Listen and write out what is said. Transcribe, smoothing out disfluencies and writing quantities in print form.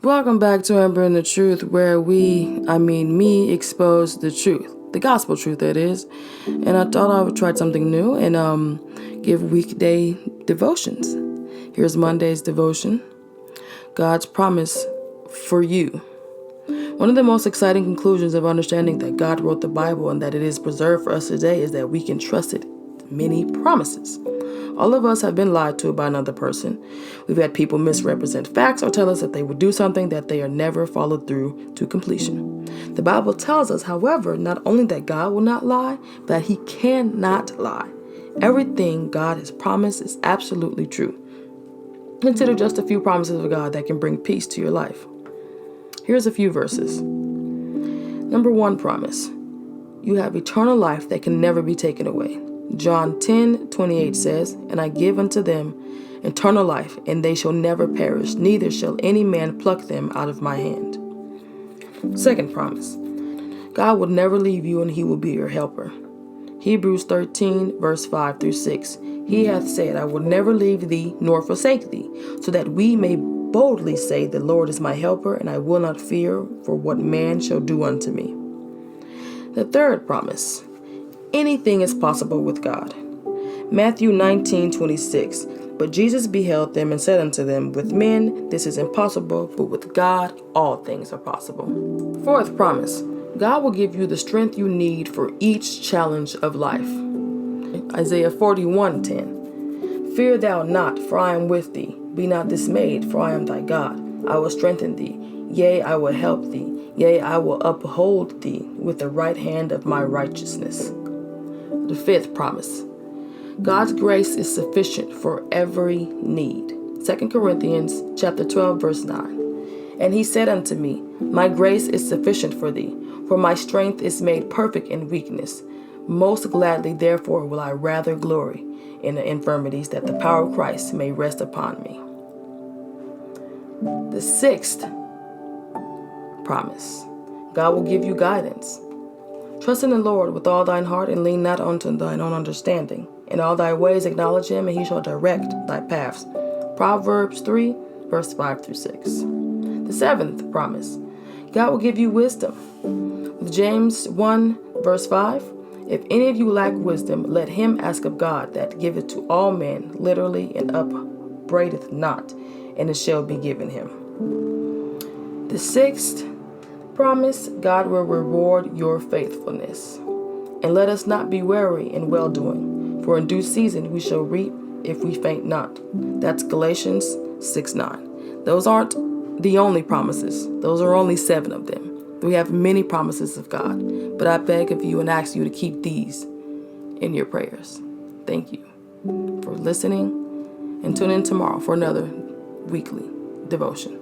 Welcome back to Amber&datruth, where me, expose the truth. The gospel truth, that is. And I thought I would try something new and give weekday devotions. Here's Monday's devotion. God's promise for you. One of the most exciting conclusions of understanding that God wrote the Bible and that it is preserved for us today is that we can trust its many promises. All of us have been lied to by another person. We've had people misrepresent facts or tell us that they would do something that they are never followed through to completion. The Bible tells us, however, not only that God will not lie, but that he cannot lie. Everything God has promised is absolutely true. Consider just a few promises of God that can bring peace to your life. Here's a few verses. Number 1 promise. You have eternal life that can never be taken away. John 10:28 says, "And I give unto them eternal life, and they shall never perish, neither shall any man pluck them out of my hand." Second promise. God will never leave you, and he will be your helper. Hebrews 13, verse 5 through 6. He hath said, "I will never leave thee nor forsake thee," so that we may boldly say, "The Lord is my helper, and I will not fear for what man shall do unto me." The third promise. Anything is possible with God. Matthew 19:26. But Jesus beheld them and said unto them, "With men this is impossible, but with God all things are possible." Fourth promise. God will give you the strength you need for each challenge of life. Isaiah 41:10. "Fear thou not, for I am with thee. Be not dismayed, for I am thy God. I will strengthen thee. Yea, I will help thee. Yea, I will uphold thee with the right hand of my righteousness." The fifth promise. God's grace is sufficient for every need. 2 Corinthians chapter 12, verse 9. "And he said unto me, My grace is sufficient for thee, for my strength is made perfect in weakness. Most gladly, therefore, will I rather glory in the infirmities, that the power of Christ may rest upon me." The sixth promise. God will give you guidance. "Trust in the Lord with all thine heart, and lean not unto thine own understanding. In all thy ways acknowledge him, and he shall direct thy paths." Proverbs 3, verse 5 through 6. The seventh promise. God will give you wisdom. With James 1, verse 5, "If any of you lack wisdom, let him ask of God, that giveth to all men liberally and upbraideth not, and it shall be given him." The sixth promise. God will reward your faithfulness. "And let us not be weary in well-doing, for in due season we shall reap if we faint not." That's Galatians 6:9. Those aren't the only promises. Those are only 7 of them. We have many promises of God, but I beg of you and ask you to keep these in your prayers. Thank you for listening, and tune in tomorrow for another weekly devotion.